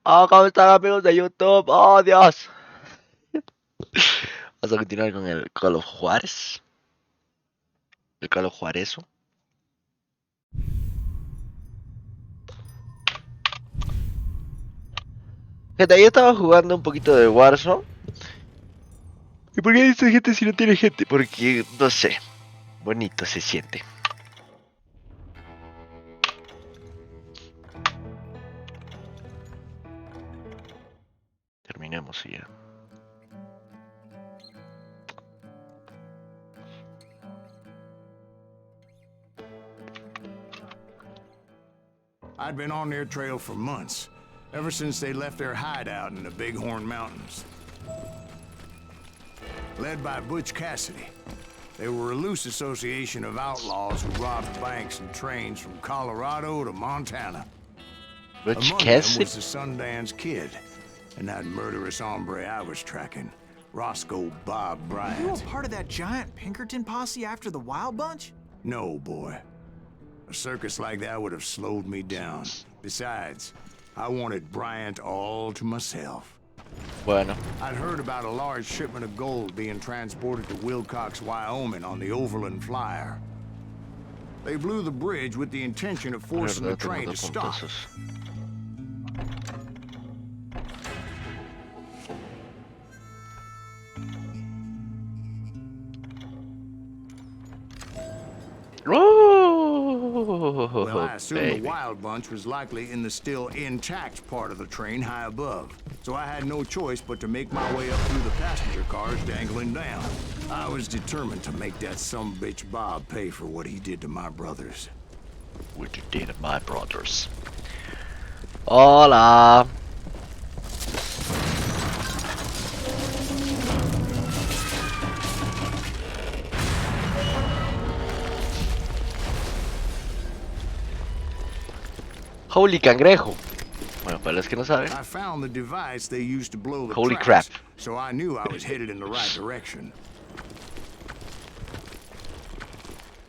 Oh, ¿cómo están amigos de YouTube? Oh, Dios. Vamos a continuar con el Call of Juarez. El Call of Juarezo. Gente, yo estaba jugando un poquito de Warzone. ¿Y por qué dice gente si no tiene gente? Porque, no sé, bonito se siente. Terminemos ya. I'd been on their trail for months, ever since they left their hideout in the Bighorn Mountains. Led by Butch Cassidy, they were a loose association of outlaws who robbed banks and trains from Colorado to Montana. Butch Among them Cassidy? was the Sundance Kid, and that murderous hombre I was tracking, Roscoe Bob Bryant. Were you a part of that giant Pinkerton posse after the Wild Bunch? No, boy. A circus like that would have slowed me down. Besides, I wanted Bryant all to myself. Bueno. I'd heard about a large shipment of gold being transported to Wilcox, Wyoming on the Overland Flyer. They blew the bridge with the intention of forcing the train to stop. Oh, Well, I assumed baby. the Wild Bunch was likely in the still intact part of the train high above. So I had no choice but to make my way up through the passenger cars dangling down. I was determined to make that sumbitch Bob pay for what he did to my brothers. What you did to my brothers. Hola. Holy cangrejo. Bueno, para los que no saben. I found the device they used to blow the Holy tracks, crap. so I knew I was headed in the right direction.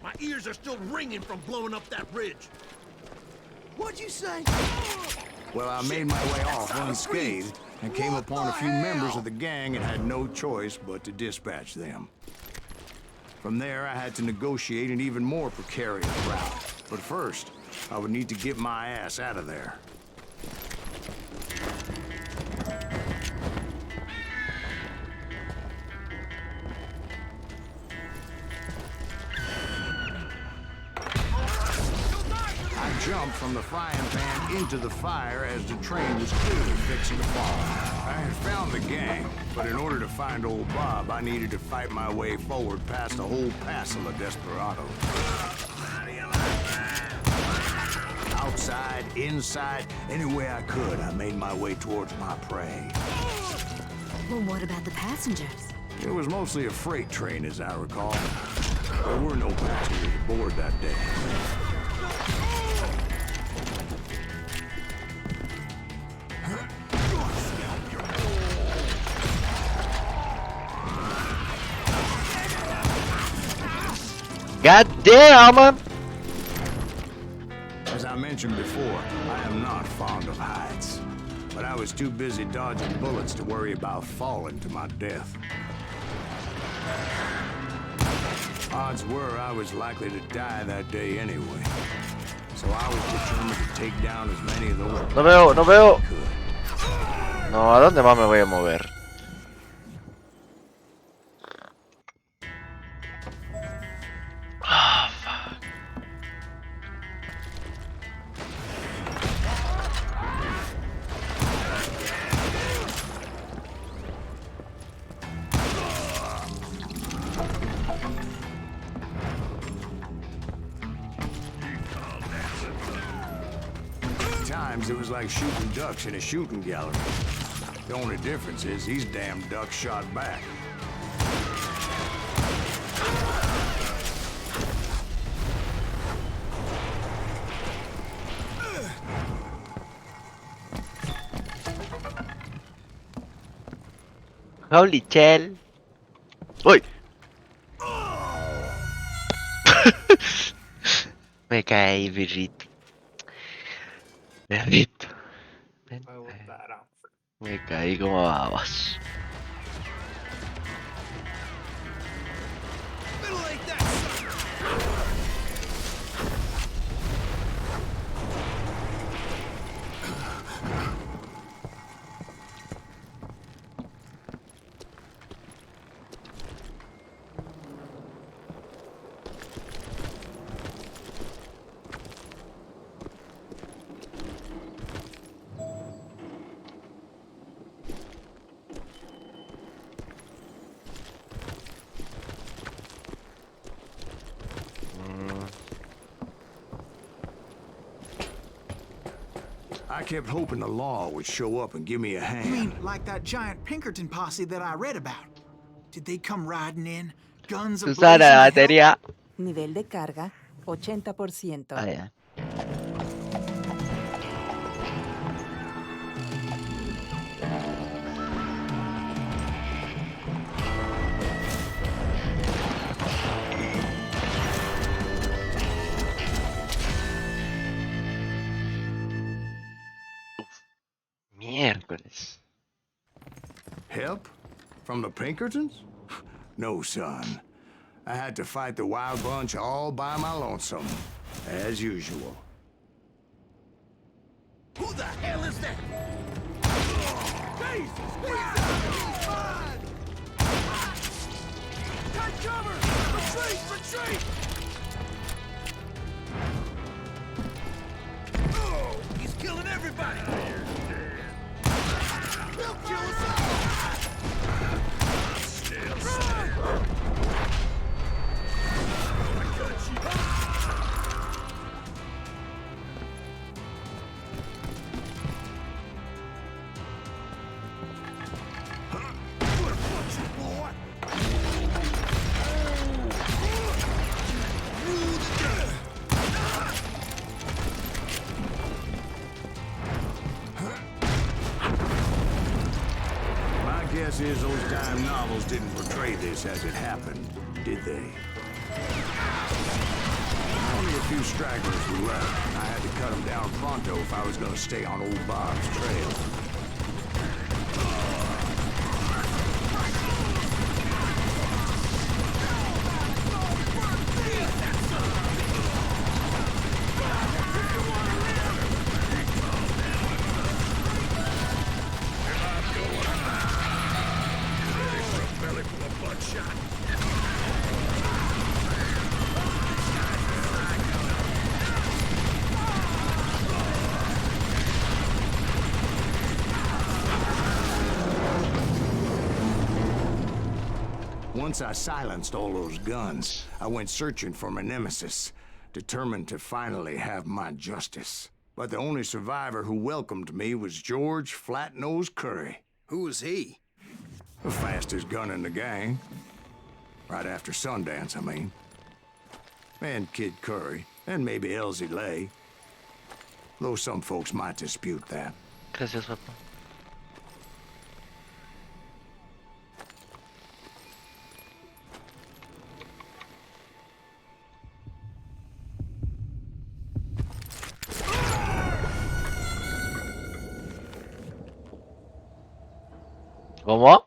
My ears are still ringing from blowing up that ridge. What'd you say? Well, I made my way off unscathed and came upon a few members of the gang and had no choice but to dispatch them. From there, I had to negotiate an even more precarious route. But first, I would need to get my ass out of there. I jumped from the frying pan into the fire as the train was clearly fixing to fall. I had found the gang, but in order to find old Bob, I needed to fight my way forward past a whole passel of desperados. Outside, inside, any way I could, I made my way towards my prey. Well, what about the passengers? It was mostly a freight train, as I recall. There were no passengers aboard that day. God damn! As I mentioned before, I am not fond of heights. But I was too busy dodging bullets to worry about falling to my death. Odds were I was likely to die that day anyway. So I was determined to take down as many of those No veo, no veo. as I could. No, ¿a dónde más me voy a mover? Ah, fuck. At times it was like shooting ducks in a shooting gallery. The only difference is these damn ducks shot back. Holy shell. ¡Uy! Me caí, birrito. Birrito. Ven, Votar Me caí como babas. I kept hoping the law would show up and give me a You hand. mean like that giant Pinkerton posse that I read about? Did they come riding in, guns Usar a-blazing la to help? batería. Nivel de carga, 80%. Ah, ya. Miércoles. Help? From the Pinkertons? No, son. I had to fight the wild bunch all by my lonesome, as usual. Who the hell is that? Jesus! He's mine! Take cover! Retreat! Retreat! Oh, he's killing everybody! He'll kill us all! Run! I got you! Good punch, boy! My guess is those dime novels didn't portray this as it happened, did they? Only a few stragglers were left, and I had to cut them down pronto if I was going to stay on old Bob's trail. Belly full of bloodshot. Once I silenced all those guns, I went searching for my nemesis, determined to finally have my justice. But the only survivor who welcomed me was George Flat-Nose Curry. Who was he? The fastest gun in the gang. Right after Sundance, I mean. And Kid Curry, and maybe Elsie Lay. Though some folks might dispute that. Gracias, papá. ¿Cómo?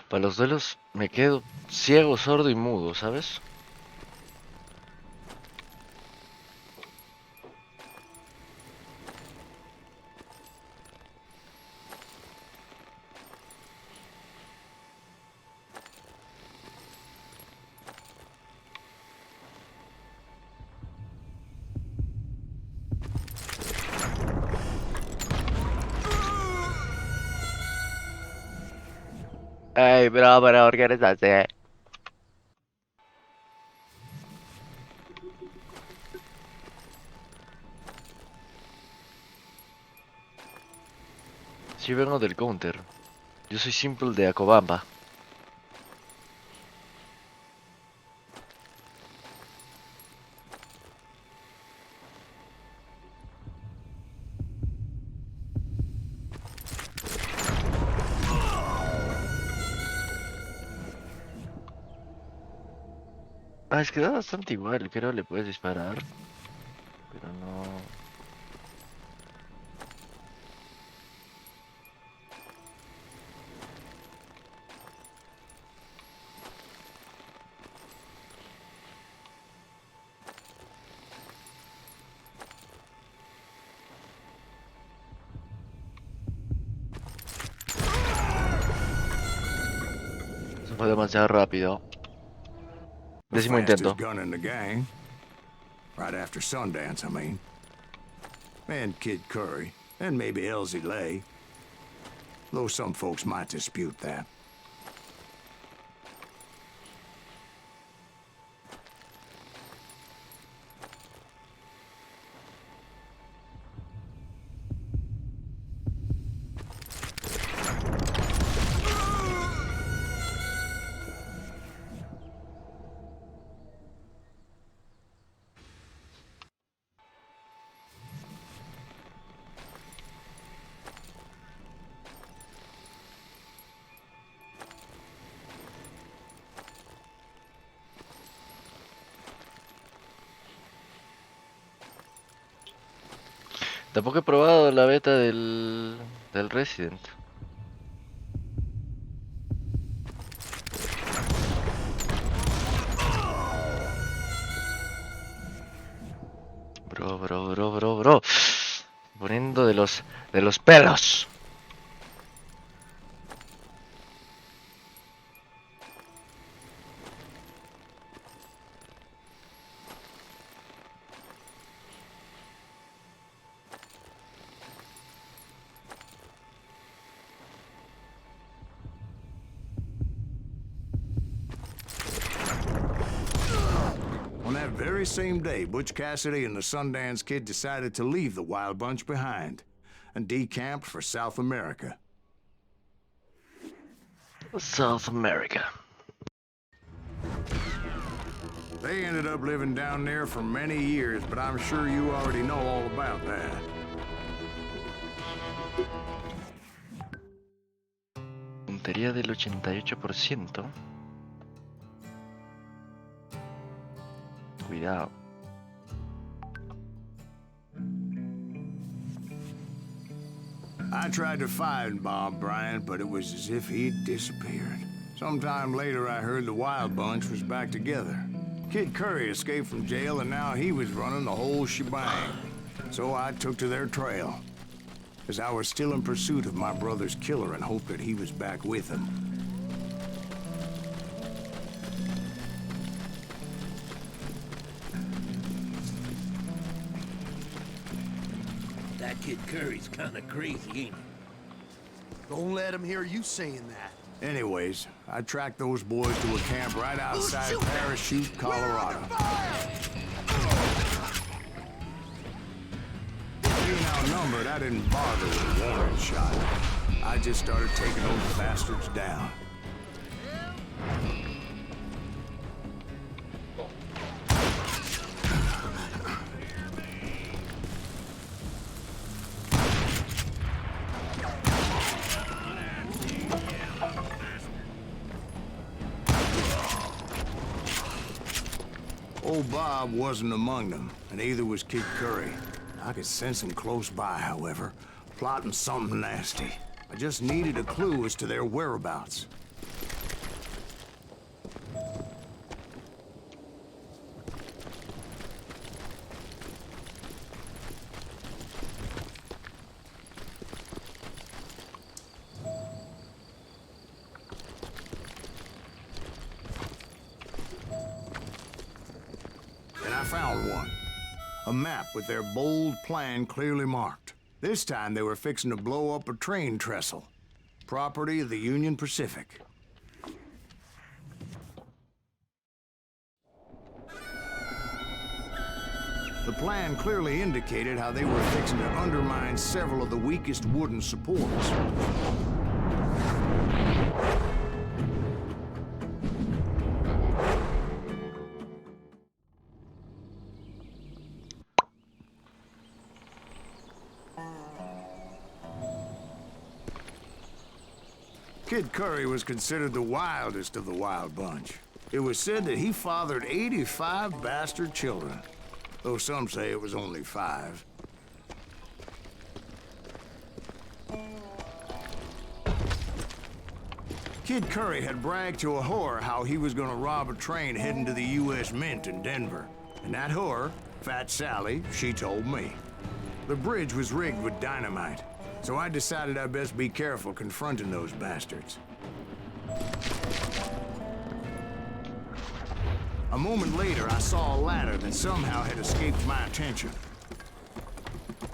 Para los duelos me quedo ciego, sordo y mudo, ¿sabes? Ay, pero ¿por qué eres así? Yo vengo del counter. Yo soy simple de Acobamba. Ah, es que da bastante igual, creo le puedes disparar, pero no... Se fue demasiado rápido. The Décimo fastest intento. gun in the gang. Right after Sundance, I mean. And Kid Curry. And maybe Elsie Lay. Though some folks might dispute that. Tampoco he probado la beta del Resident. Bro. Poniendo de los pelos. On that very same day, Butch Cassidy and the Sundance Kid decided to leave the Wild Bunch behind and decamped for South America. South America. They ended up living down there for many years, but I'm sure you already know all about that. Puntería del 88%. Cuidado. I tried to find Bob Bryant, but it was as if he'd disappeared. Sometime later, I heard the Wild Bunch was back together. Kid Curry escaped from jail, and now he was running the whole shebang. So I took to their trail, as I was still in pursuit of my brother's killer and hoped that he was back with him. That Kid Curry's kinda crazy, ain't he? Don't let him hear you saying that. Anyways, I tracked those boys to a camp right outside Parachute, Colorado. Being outnumbered, I didn't bother with a warning shot. I just started taking those bastards down. Old Bob wasn't among them, and neither was Kid Curry. I could sense him close by, however, plotting something nasty. I just needed a clue as to their whereabouts. Found one. A map with their bold plan clearly marked. This time they were fixing to blow up a train trestle. Property of the Union Pacific. The plan clearly indicated how they were fixing to undermine several of the weakest wooden supports. Kid Curry was considered the wildest of the wild bunch. It was said that he fathered 85 bastard children, though some say it was only 5. Kid Curry had bragged to a whore how he was gonna rob a train heading to the U.S. Mint in Denver. And that whore, Fat Sally, she told me. The bridge was rigged with dynamite, so I decided I'd best be careful confronting those bastards. A moment later, I saw a ladder that somehow had escaped my attention.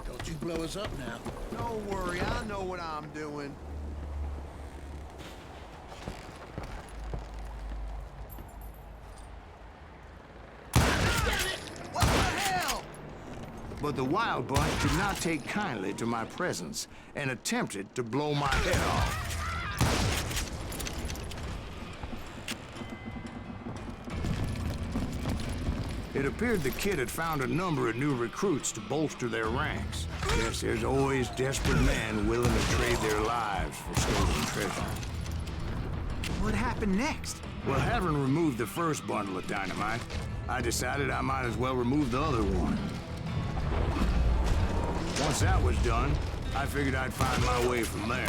Don't you blow us up now. Don't worry, I know what I'm doing. What the hell? But the Wild Bunch did not take kindly to my presence and attempted to blow my head off. It appeared the kid had found a number of new recruits to bolster their ranks. Yes, there's always desperate men willing to trade their lives for stolen treasure. What happened next? Well, having removed the first bundle of dynamite, I decided I might as well remove the other one. Once that was done, I figured I'd find my way from there.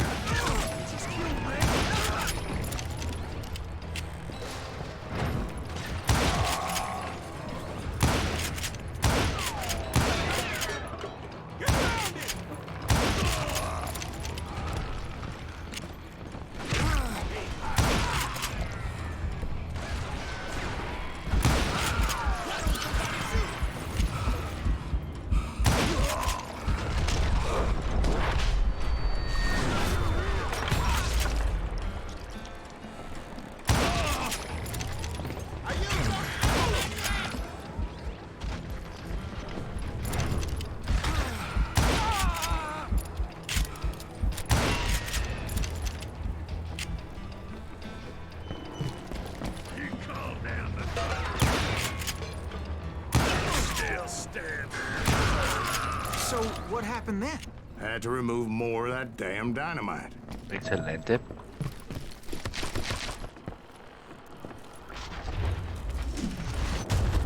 So, what happened then? Had to remove more of that damn dynamite. Excelente.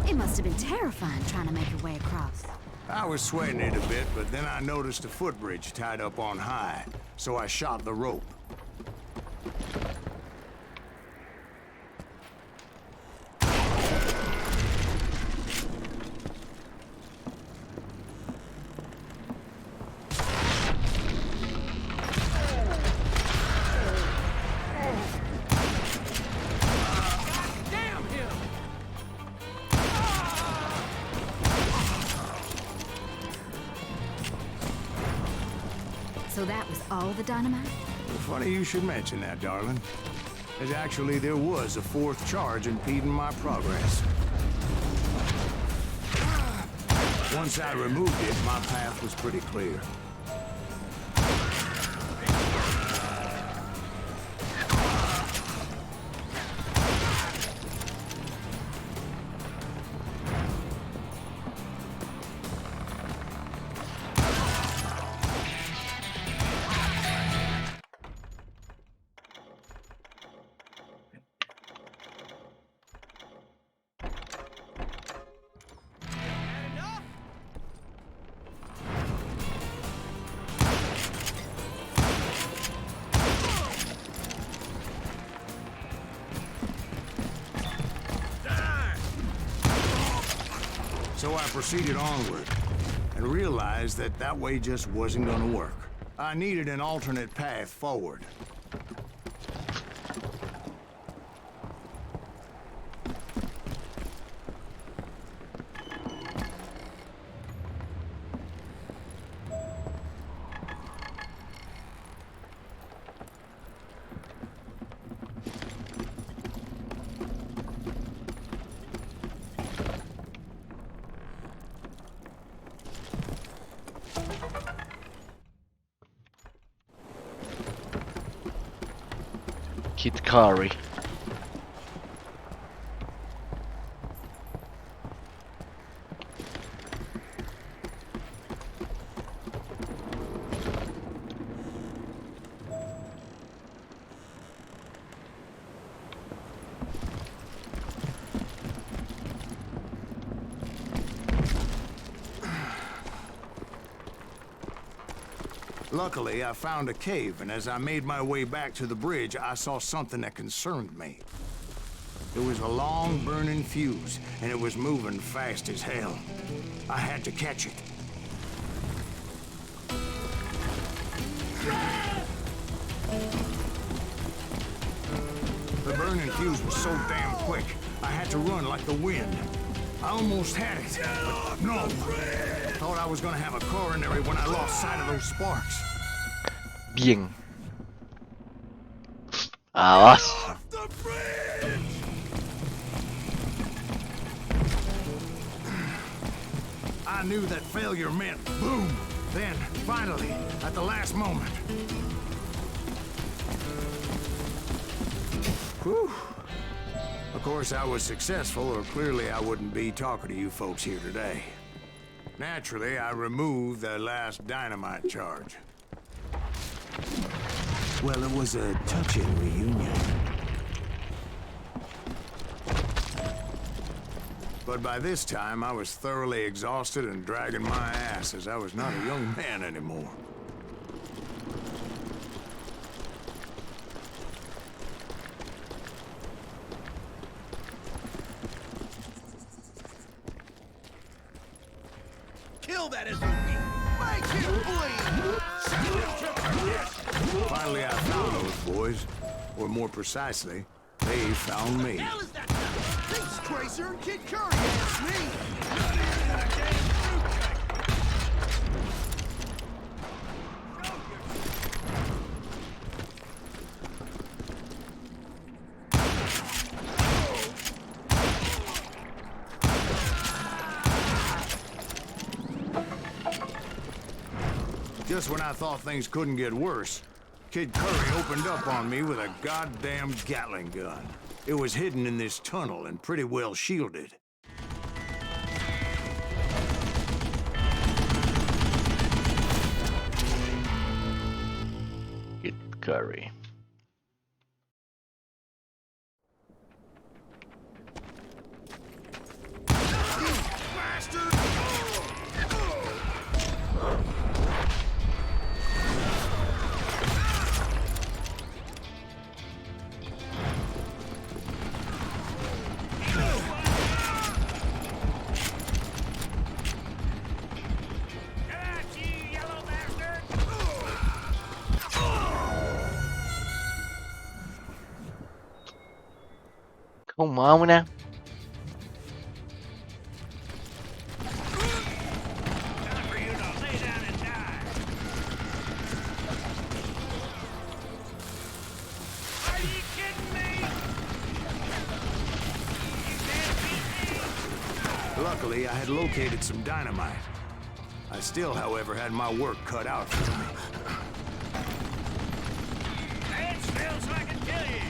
It must have been terrifying trying to make your way across. I was sweating it a bit, but then I noticed a footbridge tied up on high, so I shot the rope. So that was all the dynamite? Funny you should mention that, darling. As actually, there was a fourth charge impeding my progress. Once I removed it, my path was pretty clear. So I proceeded onward and realized that that way just wasn't gonna work. I needed an alternate path forward. Kid Curry. Luckily, I found a cave, and as I made my way back to the bridge, I saw something that concerned me. It was a long, burning fuse, and it was moving fast as hell. I had to catch it. The burning fuse was so damn quick, I had to run like the wind. I almost had it, but no. Thought I was gonna have a coronary when I lost sight of those sparks. Bien. Abajo. I knew that failure meant boom. Then, finally, at the last moment. Whew. Of course, I was successful, or clearly I wouldn't be talking to you folks here today. Naturally, I removed the last dynamite charge. Well, it was a touching reunion. But by this time, I was thoroughly exhausted and dragging my ass as I was not a young man anymore. Kill that SOB! Make him bleed! Send him to the death! Finally, I found those boys. Or more precisely, they found me. Hell is that? Thanks, Tracer! Kid Curry asked me! Not even a damn fruitcake! Just when I thought things couldn't get worse, Kid Curry opened up on me with a goddamn Gatling gun. It was hidden in this tunnel and pretty well shielded. Kid Curry. Come on now. Luckily, I had located some dynamite. I still, however, had my work cut out for me. It smells like a kill you!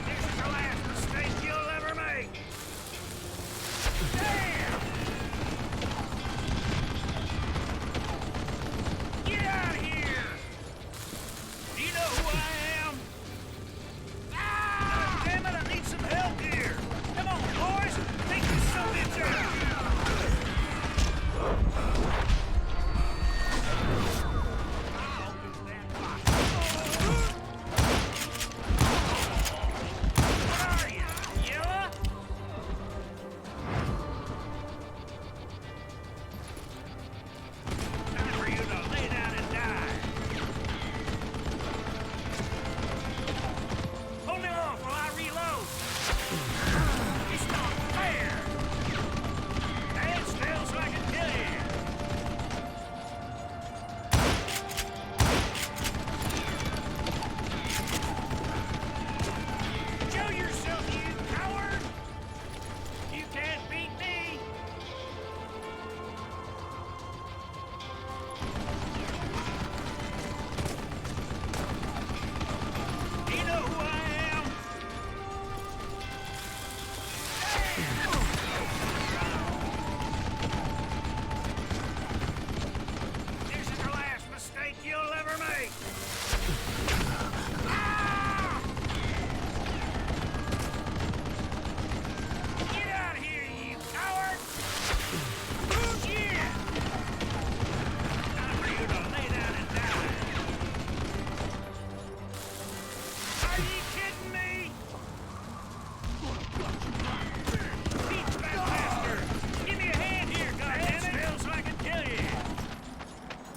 This is the last mistake you'll ever make! Damn! Get out of here! Do you know who I am? Ah! Damn it, I need some help here! Come on, boys! Take this son of a bitch out!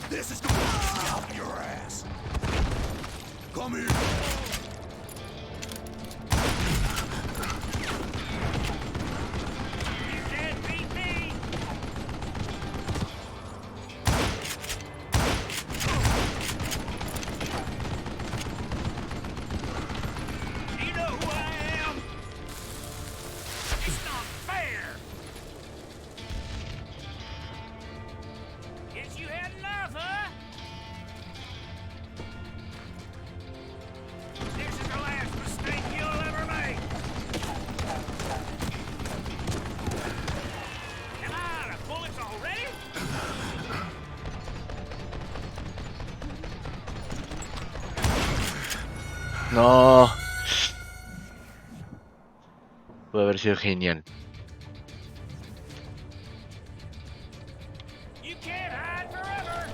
This is going to out your ass. Come here. You can't beat me. You know who I am? It's not fair. Guess you had enough, huh? This is the last mistake you'll ever make. Am I out of bullets already? No. Puede haber sido genial. You can't hide forever.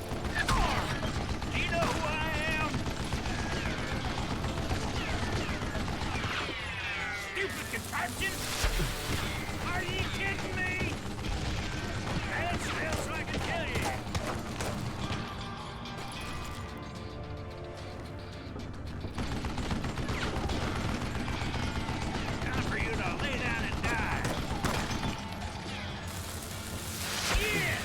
Do you know who I am? Stupid contraption! Are you kidding me? Stand still so I can kill you. Time for you to lay down and die. Yeah!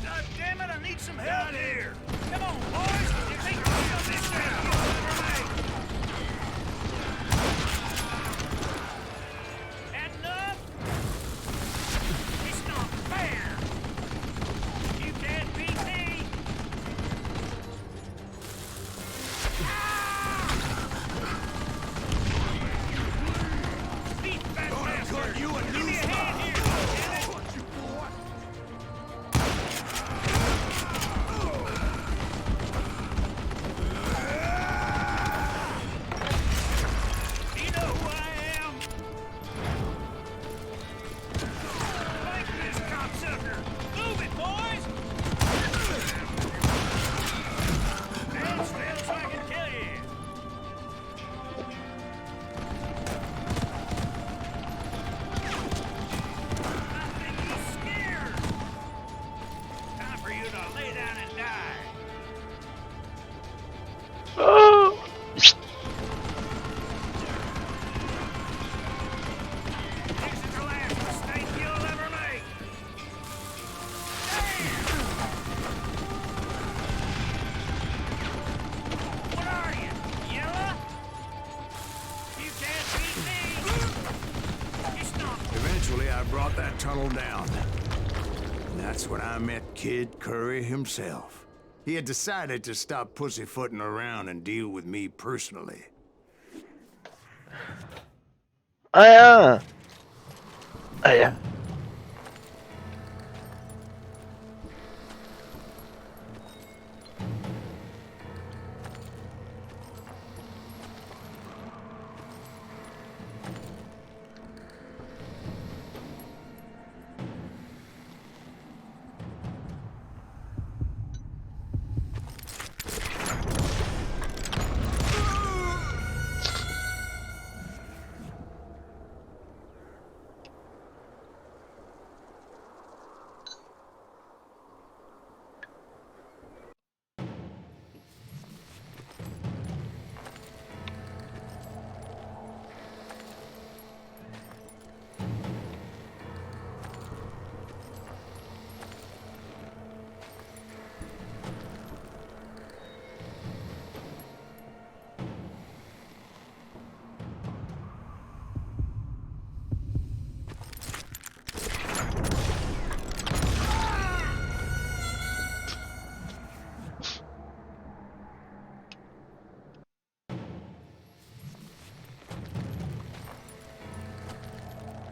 God damn it, I need some help here! Come on, boys! You think you're the best mistake you'll ever make? Had enough? It's not fair! You can't beat me! Beat that bastard! cut you a Give new me a hand here, goddammit! Punch you, boy. Do you know who I am? Fight this cocksucker! Move it, boys! Stand still so I can kill you! I think he's scared! Time for you to lay down and die! Oh. This is the last mistake you'll ever make! Damn! What are you, yellow? You can't beat me! It's not Eventually, I brought that tunnel down. And that's when I met Kid Curry himself. He had decided to stop pussyfooting around and deal with me personally. Ah, ya. Ah, ya.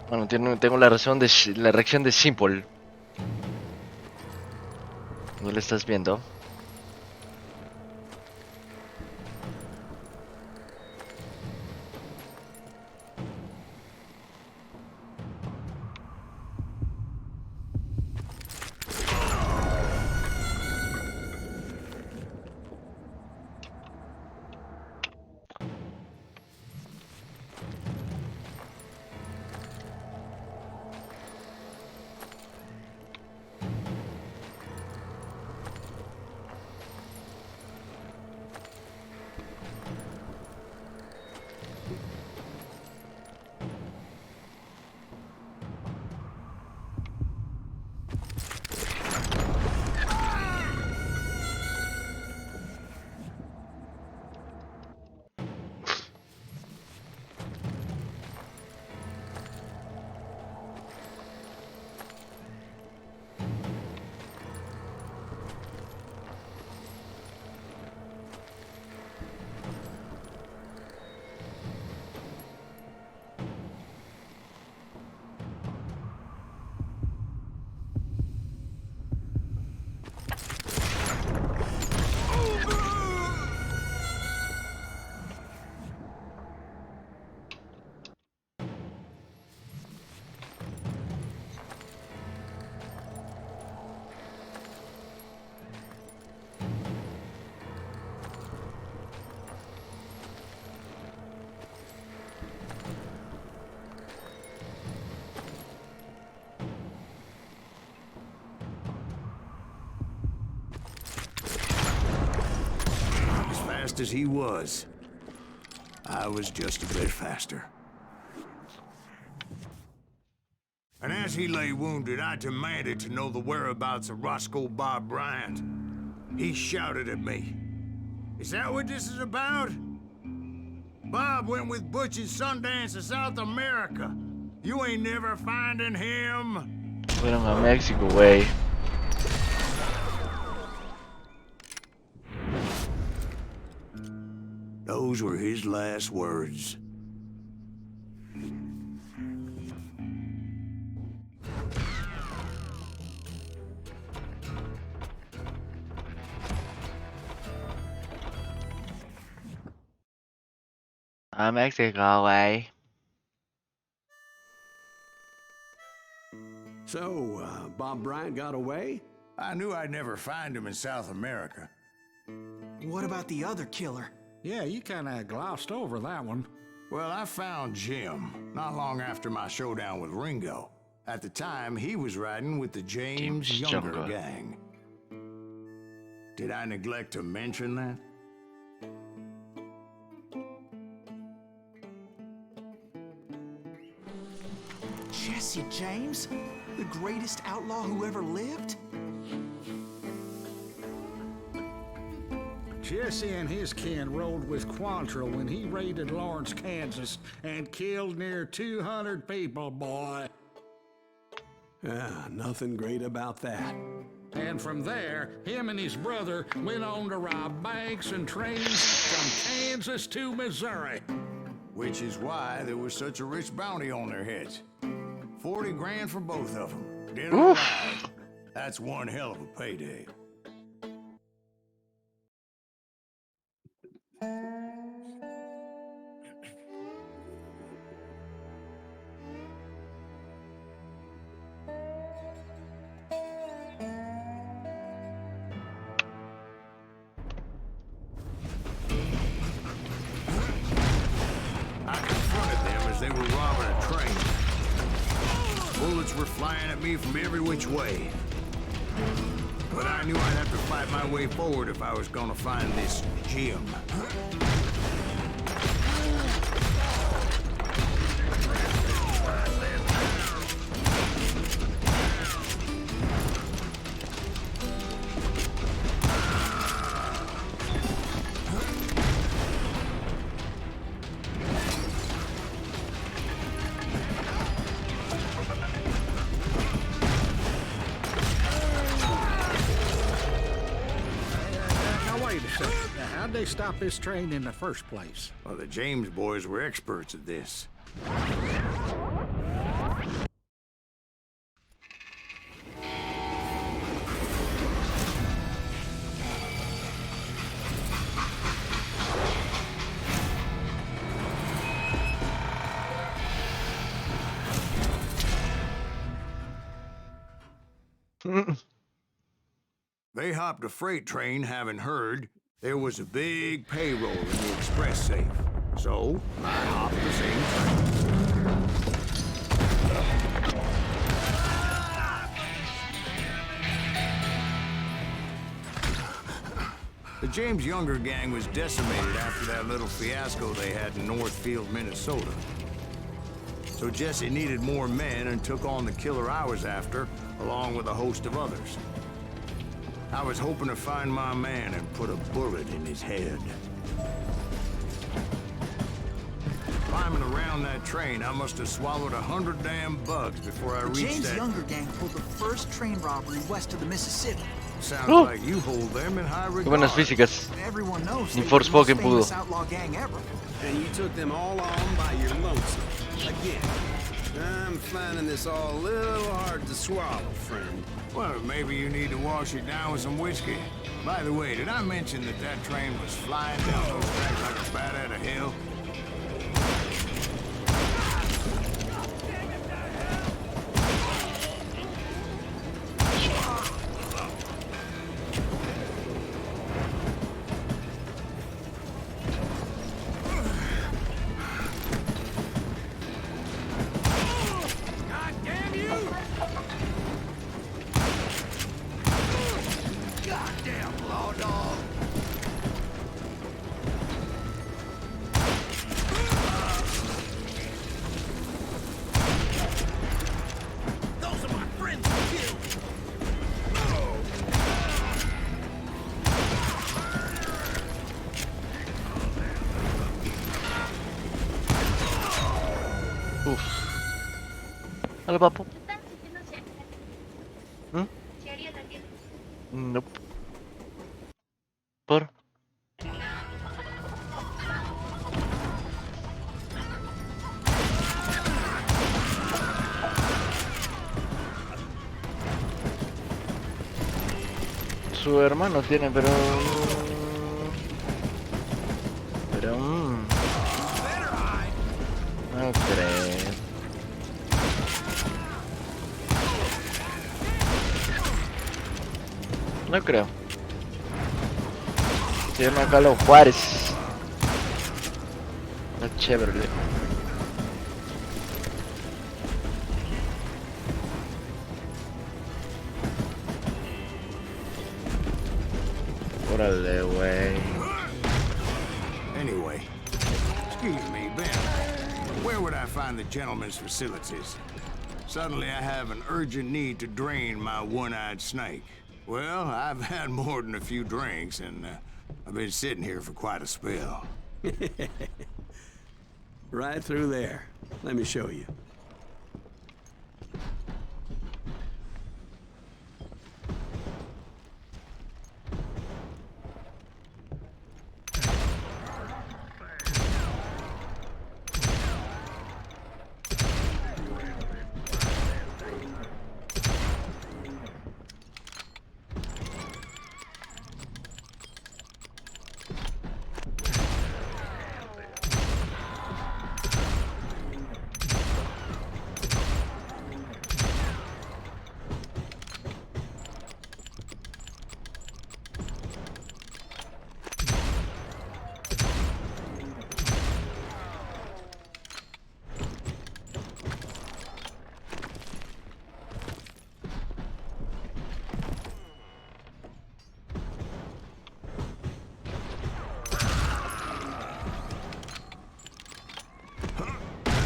Bueno, tengo la razón de la reacción de Simple. ¿No lo estás viendo? fast as he was. I was just a bit faster. And as he lay wounded, I demanded to know the whereabouts of Roscoe Bob Bryant. He shouted at me. Is that what this is about? Bob went with Butch and Sundance to South America. You ain't never finding him. Fueron a México, güey. Those were his last words. A Mexico, güey. So, Bob Bryant got away? I knew I'd never find him in South America. What about the other killer? Yeah, you kind of glossed over that one. Well, I found Jim not long after my showdown with Ringo. At the time, he was riding with the James Younger gang. Did I neglect to mention that? Jesse James? The greatest outlaw who ever lived? Jesse and his kin rode with Quantrill when he raided Lawrence, Kansas, and killed near 200 people, boy. Nothing great about that. And from there, him and his brother went on to rob banks and trains from Kansas to Missouri. Which is why there was such a rich bounty on their heads. 40 grand for both of them. Dead or alive. That's one hell of a payday. I confronted them as they were robbing a train. Bullets were flying at me from every which way. But I knew I'd have to fight my way forward if I was gonna find this Jim. How'd they stop this train in the first place? Well, the James boys were experts at this. They hopped a freight train, having heard there was a big payroll in the express safe. So, I hopped the same train. The James Younger gang was decimated after that little fiasco they had in Northfield, Minnesota. So Jesse needed more men and took on the killer I was after, along with a host of others. I was hoping to find my man and put a bullet in his head. Climbing around that train, I must have swallowed 100 damn bugs before I reached James that... Younger gang pulled the first train robbery west of the Mississippi. Sounds like you hold them in high regard. Buenas físicas. Everyone knows Ni they're the most Forspoken pudo. famous outlaw gang ever. And you took them all on by your lonesome. Again. I'm finding this all a little hard to swallow, friend. Well, maybe you need to wash it down with some whiskey. By the way, did I mention that that train was flying down those tracks like a bat out of hell? Uf. Hola, papu. ¿Mm? Nope. ¿Por? Su hermano tiene, pero... No creo. No creo. Tiene acá los Juarez. No chévere. Órale, güey. Anyway, excuse me, Ben. Where would I find the gentleman's facilities? Suddenly I have an urgent need to drain my one-eyed snake. Well, I've had more than a few drinks, and I've been sitting here for quite a spell. Right through there. Let me show you.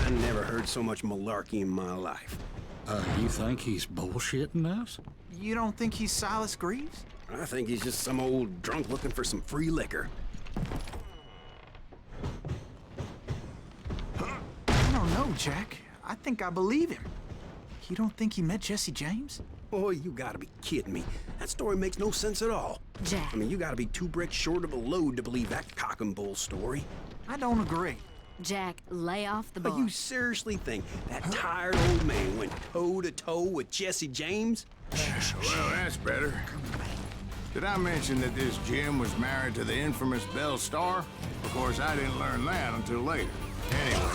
I never heard so much malarkey in my life. You think he's bullshitting us? You don't think he's Silas Greaves? I think he's just some old drunk looking for some free liquor. I don't know, Jack. I think I believe him. You don't think he met Jesse James? Oh, you gotta be kidding me. That story makes no sense at all. Jack. I mean, you gotta be 2 bricks short of a load to believe that cock and bull story. I don't agree. Jack, lay off the But bar. you seriously think that tired old man went toe-to-toe with Jesse James? Well, that's better. Did I mention that this Jim was married to the infamous Belle Starr? Of course, I didn't learn that until later. Anyway,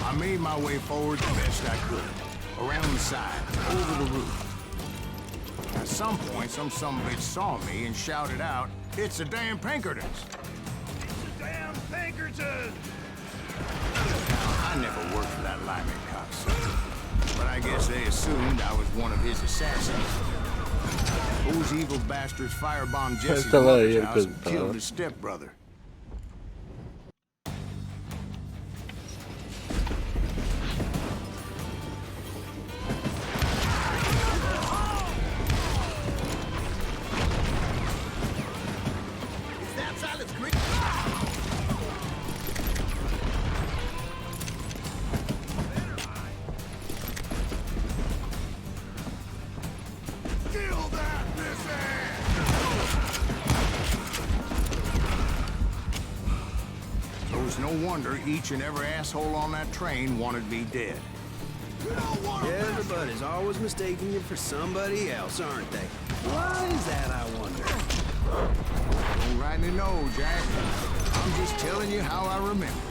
I made my way forward the best I could. Around the side, over the roof. At some point, some bitch saw me and shouted out, "It's the damn Pinkertons!" Damn Pinkertons! I never worked for that limey cocksucker, but I guess they assumed I was one of his assassins. Those evil bastards firebombed Jesse's Estaba ahí mother's el house and presentador. killed his stepbrother. Is that Silas Greaves? Kill that missing! So it's no wonder each and every asshole on that train wanted me dead. Everybody's always mistaking you for somebody else, aren't they? Why is that, I wonder? Don't rightly know, Jack. I'm just telling you how I remember.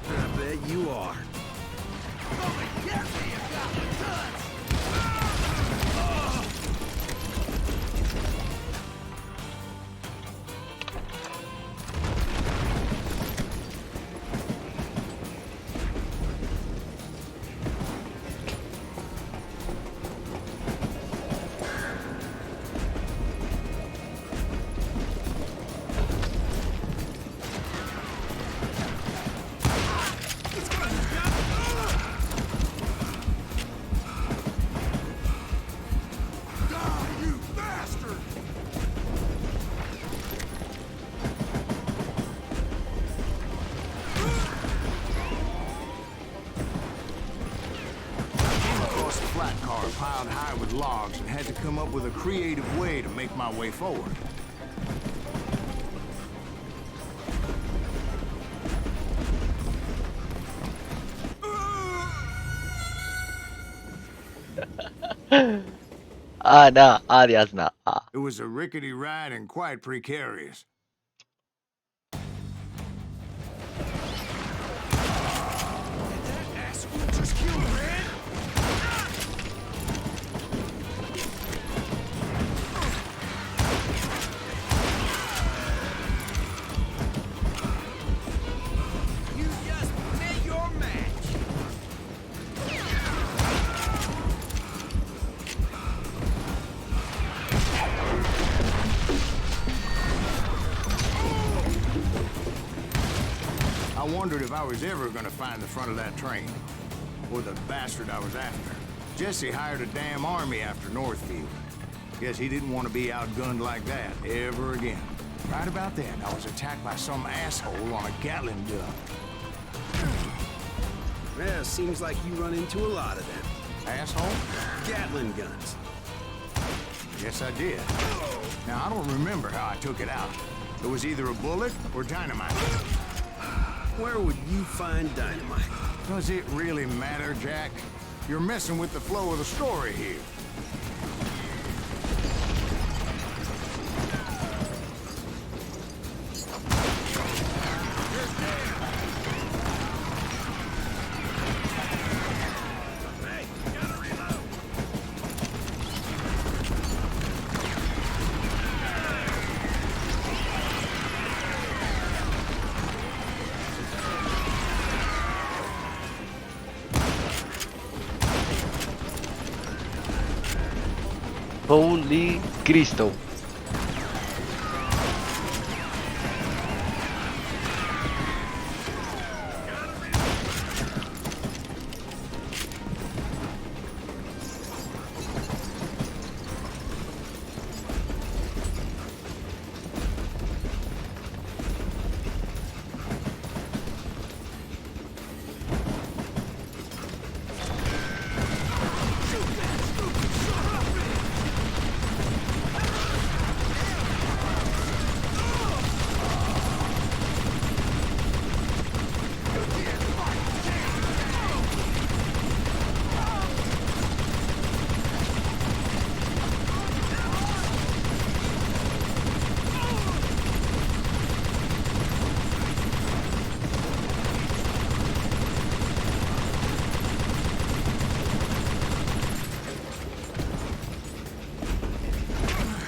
I bet you are. piled high with logs and had to come up with a creative way to make my way forward. Ah, no, adiós, no. Ah. It was a rickety ride and quite precarious. Just kill Red? You just met your match. I wondered if I was ever gonna find the front of that train. Or the bastard I was after. Jesse hired a damn army after Northfield. Guess he didn't want to be outgunned like that ever again. Right about then, I was attacked by some asshole on a Gatling gun. Yeah, seems like you run into a lot of them. Asshole? Gatling guns. Yes, I did. Now, I don't remember how I took it out. It was either a bullet or dynamite. Where would you find dynamite? Does it really matter, Jack? You're messing with the flow of the story here. Holy Cristo.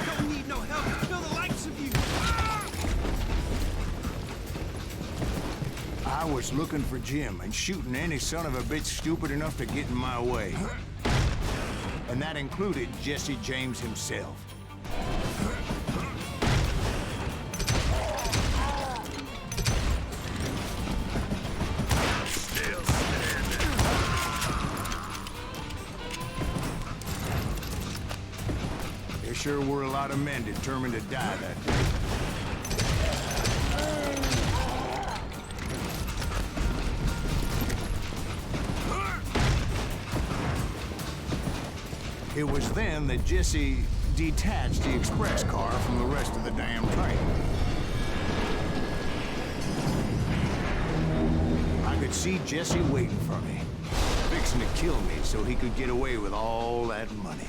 Don't need no help. No the likes of you. I was looking for Jim and shooting any son of a bitch stupid enough to get in my way. And that included Jesse James himself. There sure were a lot of men determined to die that day. It was then that Jesse detached the express car from the rest of the damn train. I could see Jesse waiting for me, fixing to kill me so he could get away with all that money.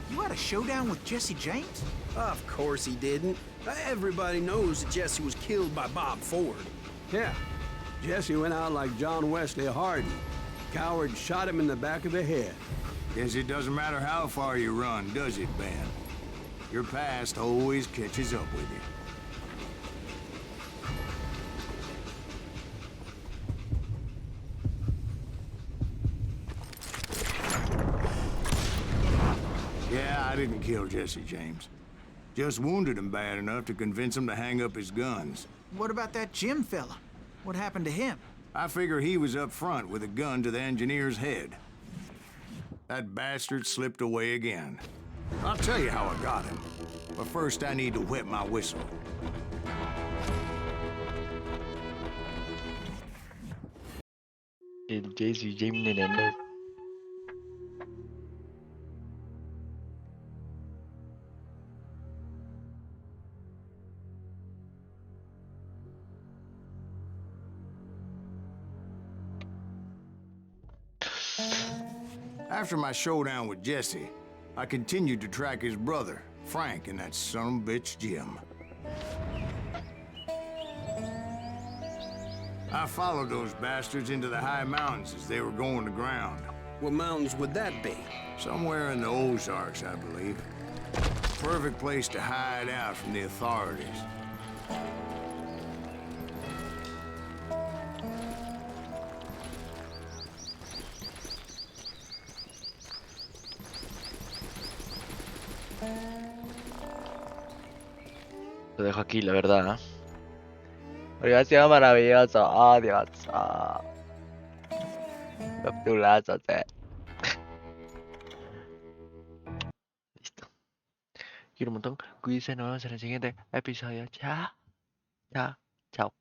You had a showdown with Jesse James? Of course he didn't. Everybody knows that Jesse was killed by Bob Ford. Yeah. Jesse went out like John Wesley Hardin. Coward shot him in the back of the head. Guess it doesn't matter how far you run, does it, Ben? Your past always catches up with you. Yeah, I didn't kill Jesse James. Just wounded him bad enough to convince him to hang up his guns. What about that Jim fella? What happened to him? I figure he was up front with a gun to the engineer's head. That bastard slipped away again. I'll tell you how I got him. But first I need to wet my whistle. El Jesse James Nene. After my showdown with Jesse, I continued to track his brother, Frank, and that son of a bitch, Jim. I followed those bastards into the high mountains as they were going to ground. What mountains would that be? Somewhere in the Ozarks, I believe. Perfect place to hide out from the authorities. Lo dejo aquí, la verdad, ¿eh? Porque ha sido maravilloso. Oh, Dios. Oh. Capturazo, Listo. Quiero un montón. Cuídense, nos vemos en el siguiente episodio. Chao. Chao. Chao.